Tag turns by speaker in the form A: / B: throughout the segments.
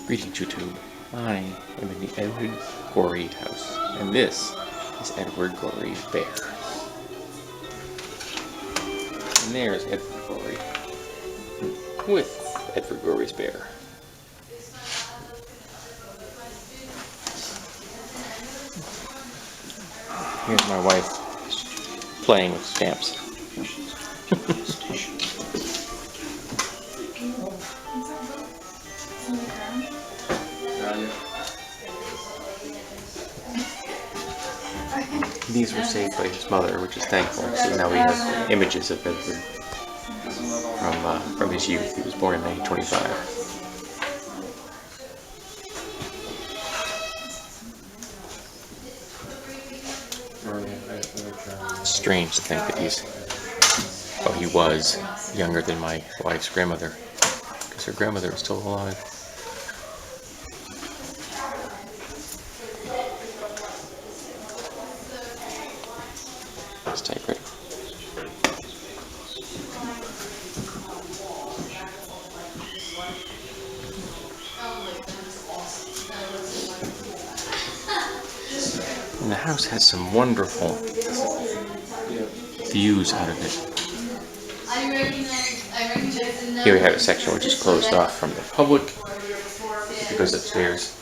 A: Greetings, YouTube. I am in the Edward Gorey house, and this is Edward Gorey's bear. And there's Edward Gorey with Edward Gorey's bear. Here's my wife playing with stamps. These were saved by his mother, which is thankful. So now we have images of Edward from his youth. He was born in 1925. It's strange to think that he was younger than my wife's grandmother, because her grandmother is still alive. This typewriter. And the house has some wonderful views out of it. Here we have a section which is closed off from the public. It goes upstairs.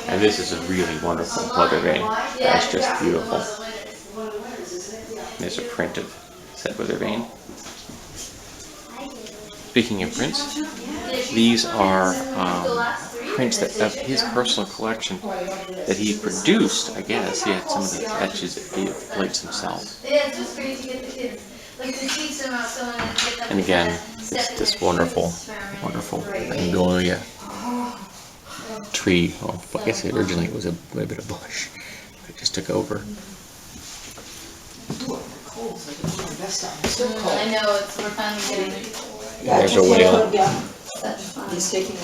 A: And this is a really wonderful leather vein. That's just beautiful. There's a print of said leather vein. Speaking of prints, these are prints of his personal collection that he produced, I guess. He had some of the etches that he plates himself. And again, this wonderful magnolia tree. Well, I guess originally it was a bit of bush. It just took over.
B: I know, we're finally getting it.
A: There's a whale.
B: He's taking it.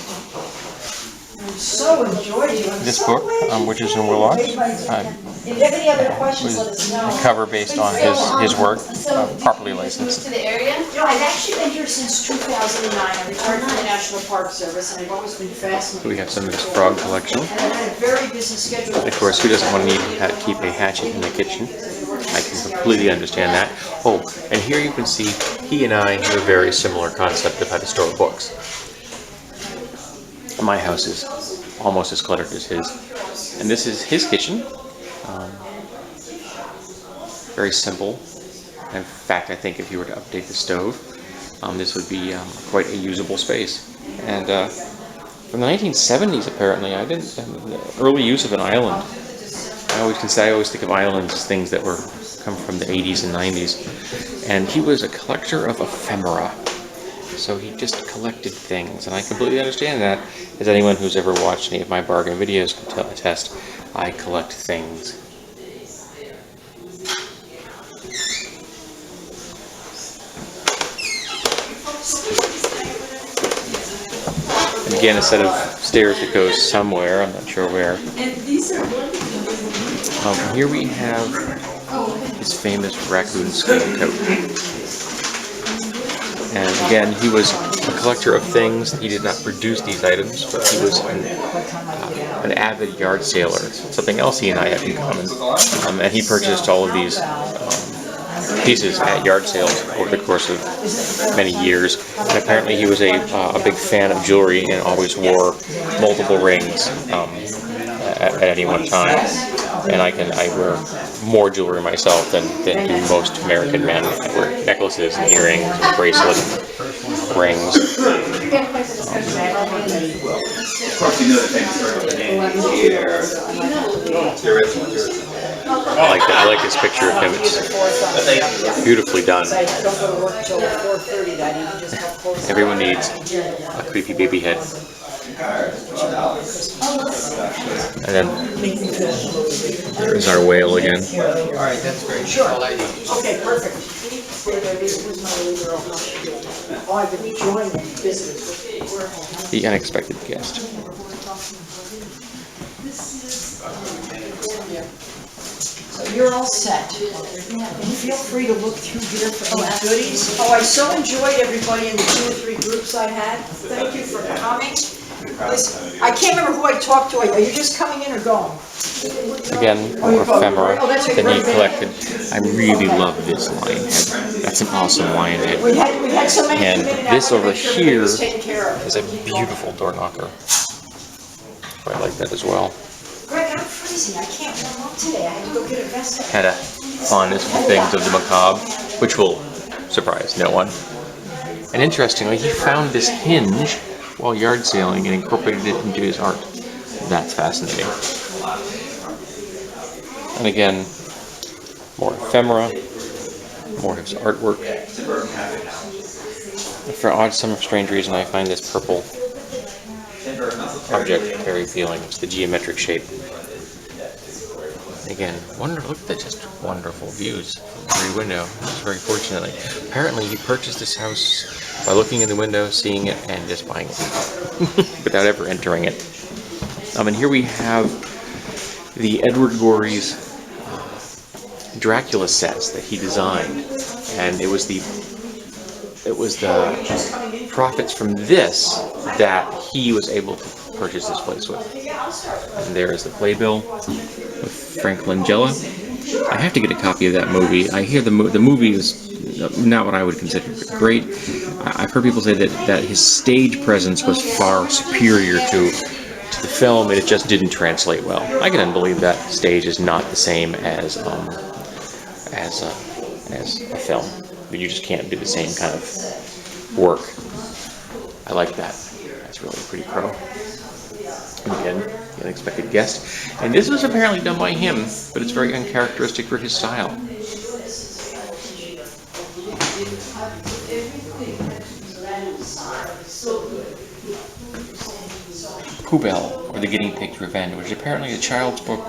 C: So enjoyed you.
A: This book, Witches and Warlocks,
C: If you have any other questions, let us know.
A: a cover based on his work, properly licensed.
B: To the area?
C: I've actually been here since 2009. I retired from the National Park Service, and I've always been fascinated.
A: So we have some of his frog collection.
C: And I had a very busy schedule.
A: Of course, who doesn't want to need to keep a hatchet in the kitchen? I can completely understand that. Oh, and here you can see he and I have a very similar concept of how to store books. My house is almost as cluttered as his. And this is his kitchen. Very simple. In fact, I think if you were to update the stove, this would be quite a usable space. And from the 1970s, apparently, the early use of an island. I always think of islands as things that come from the 80s and 90s. And he was a collector of ephemera. So he just collected things, and I completely understand that. As anyone who's ever watched any of my bargain videos can attest, I collect things. And again, a set of stairs that goes somewhere, I'm not sure where. Here we have his famous raccoon skin coat. And again, he was a collector of things. He did not produce these items, but he was an avid yard sailor. Something else he and I have in common. And he purchased all of these pieces at yard sales over the course of many years. And apparently he was a big fan of jewelry and always wore multiple rings at any one time. And I wear more jewelry myself than do most American men. I wear necklaces and earrings and bracelets, rings. I like this picture of him. It's beautifully done. Everyone needs a creepy baby head. And then there's our whale again.
D: Alright, that's great.
C: Sure. Okay, perfect. Oh, I've been enjoying visitors.
A: The unexpected guest.
C: So you're all set. And feel free to look through here for any goodies. Oh, I so enjoyed everybody in the 2 or 3 groups I had. Thank you for coming. Listen, I can't remember who I talked to. Are you just coming in or going?
A: Again, more ephemera than he collected. I really love this lion head. That's an awesome lion head.
C: We had so many
A: And
C: come in and
A: this
C: I wanted to
A: over
C: make sure everybody
A: here
C: was taken care of.
A: is a beautiful door knocker. I like that as well.
C: Greg, I'm freezing. I can't warm up today. I had to go get a vest.
A: Had a fondness for things of the macabre, which will surprise no one. And interestingly, he found this hinge while yard sailing and incorporated it into his art. That's fascinating. And again, more ephemera, more of his artwork. For odd, some strange reason, I find this purple object very appealing. It's the geometric shape. Again, look at the just wonderful views from every window. He's very fortunately. Apparently, he purchased this house by looking in the window, seeing it, and just buying it without ever entering it. And here we have the Edward Gorey's Dracula sets that he designed, and it was the profits from this that he was able to purchase this place with. And there is the playbill with Frank Langella. I have to get a copy of that movie. I hear the movie is not what I would consider great. I've heard people say that his stage presence was far superior to the film, and it just didn't translate well. I can believe that stage is not the same as a film. But you just can't do the same kind of work. I like that. That's really pretty pro. And again, the unexpected guest. And this was apparently done by him, but it's very uncharacteristic for his style. Poubelle, or the Guinea Pig's Revenge, which is apparently a child's book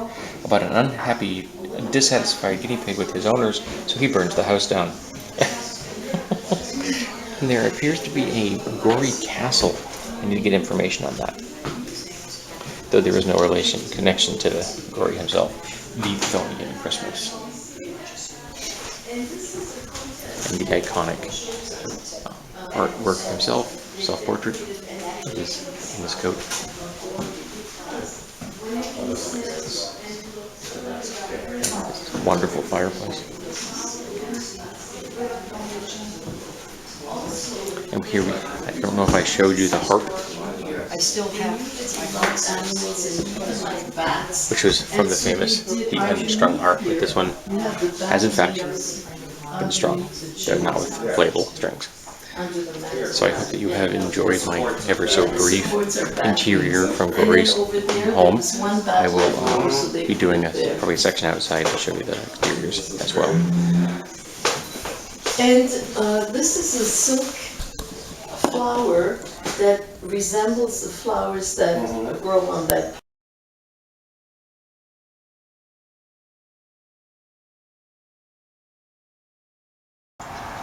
A: about an unhappy, dissatisfied guinea pig with his owners, so he burns the house down. And there appears to be a Gorey castle. I need to get information on that. Though there is no connection to Gorey himself. The Thonian Christmas. And the iconic artwork himself, self-portrait, is in his coat. Wonderful fireplace. And here I don't know if I showed you the harp.
D: I still have animals and bats.
A: Which was from the famous The Unstrung Harp, but this one has in fact been strung, though not with playable strings. So I hope that you have enjoyed my ever so brief interior from Gorey's home. I will be doing probably a section outside to show you the exteriors as well.
D: And this is a silk flower that resembles the flowers that grow on that.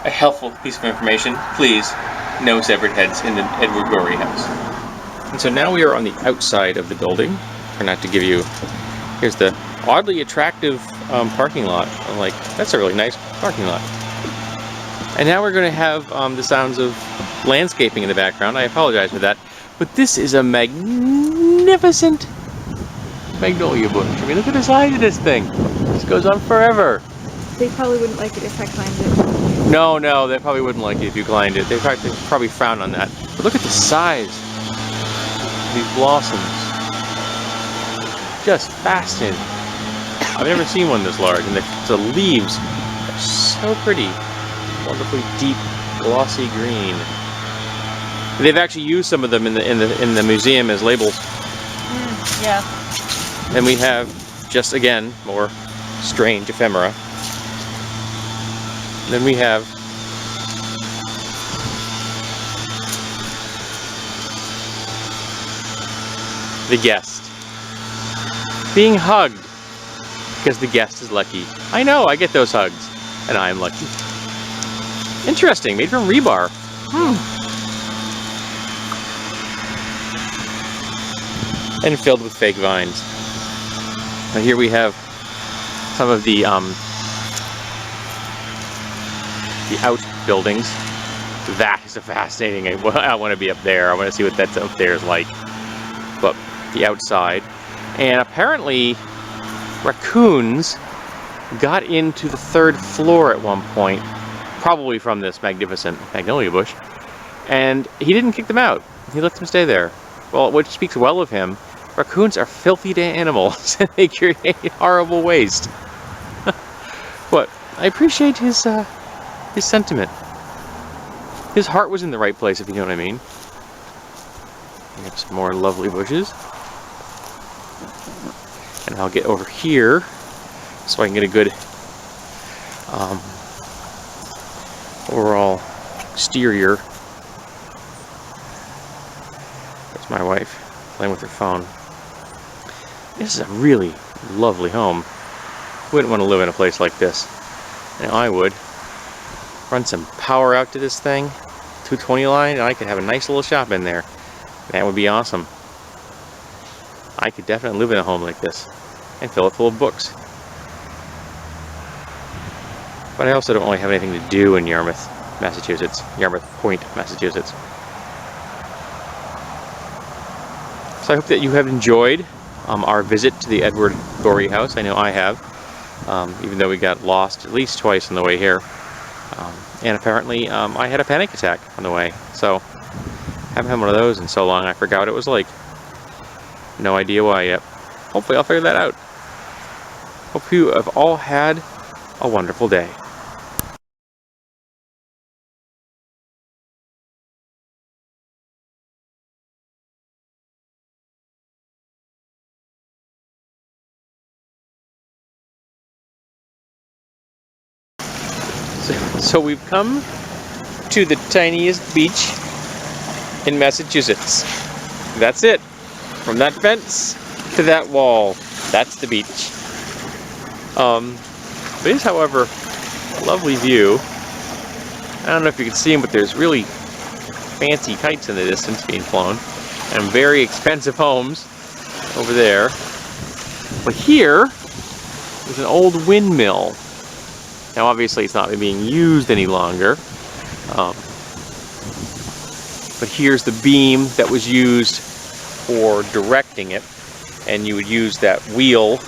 A: A helpful piece of information, please, no severed heads in the Edward Gorey house. And so now we are on the outside of the building. Try not to give you, here's the oddly attractive parking lot. I'm like, that's a really nice parking lot. And now we're going to have the sounds of landscaping in the background. I apologize for that. But this is a magnificent magnolia bush. I mean, look at the size of this thing. This goes on forever.
E: They probably wouldn't like it if I climbed it.
A: No, they probably wouldn't like it if you climbed it. They'd probably frown on that. But look at the size of these blossoms. Just fascinating. I've never seen one this large, and the leaves are so pretty. Wonderfully deep, glossy green. They've actually used some of them in the museum as labels.
E: Yeah.
A: And we have just again more strange ephemera. And then we have the guest being hugged because the guest is lucky. I know, I get those hugs, and I'm lucky. Interesting, made from rebar. And filled with fake vines. Now here we have some of the outbuildings. That is a fascinating. I want to be up there. I want to see what that's up there is like. but the outside. And apparently raccoons got into the 3rd floor at one point, probably from this magnificent magnolia bush, and he didn't kick them out. He let them stay there. Well, which speaks well of him. Raccoons are filthy animals, and they create horrible waste. But I appreciate his sentiment. His heart was in the right place, if you know what I mean. We have some more lovely bushes. And I'll get over here so I can get a good overall exterior. That's my wife playing with her phone. This is a really lovely home. Wouldn't want to live in a place like this. You know, I would. Run some power out to this thing, 220 line, and I could have a nice little shop in there. That would be awesome. I could definitely live in a home like this and fill it full of books. But I also don't really have anything to do in Yarmouth, Massachusetts. Yarmouth Point, Massachusetts. So I hope that you have enjoyed our visit to the Edward Gorey house. I know I have, even though we got lost at least twice on the way here. And apparently I had a panic attack on the way. So haven't had one of those in so long I forgot what it was like. No idea why yet. Hopefully I'll figure that out. Hope you have all had a wonderful day. So we've come to the tiniest beach in Massachusetts. That's it. From that fence to that wall, that's the beach. It is, however, a lovely view. I don't know if you can see them, but there's really fancy kites in the distance being flown, and very expensive homes over there. But here is an old windmill. Now obviously it's not being used any longer, but here's the beam that was used for directing it, and you would use that wheel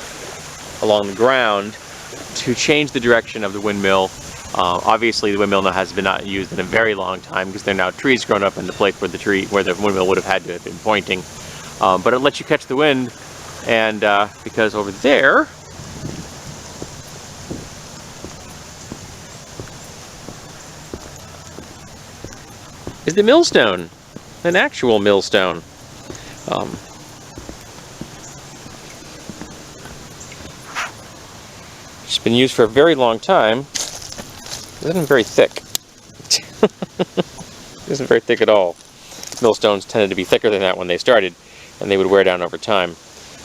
A: along the ground to change the direction of the windmill. Obviously the windmill now has been not used in a very long time because there are now trees grown up in the place where the windmill would have had to have been pointing. But it lets you catch the wind, and because over there is the millstone, an actual millstone. It's been used for a very long time. It isn't very thick. It isn't very thick at all. Millstones tended to be thicker than that when they started, and they would wear down over time,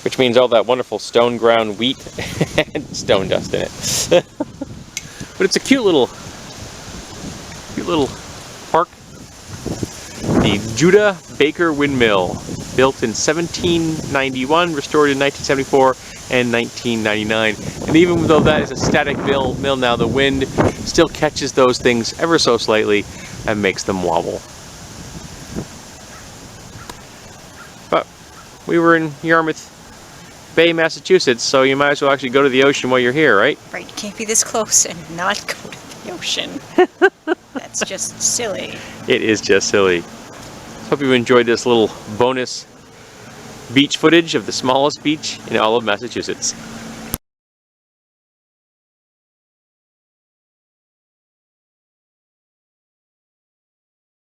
A: which means all that wonderful stone ground wheat and stone dust in it. But it's a cute little park. The Judah Baker Windmill, built in 1791, restored in 1974 and 1999. And even though that is a static mill now, the wind still catches those things ever so slightly and makes them wobble. But we were in Yarmouth Bay, Massachusetts, so you might as well actually go to the ocean while you're here, right?
E: Right, you can't be this close and not go to the ocean. That's just silly.
A: It is just silly. Hope you enjoyed this little bonus beach footage of the smallest beach in all of Massachusetts.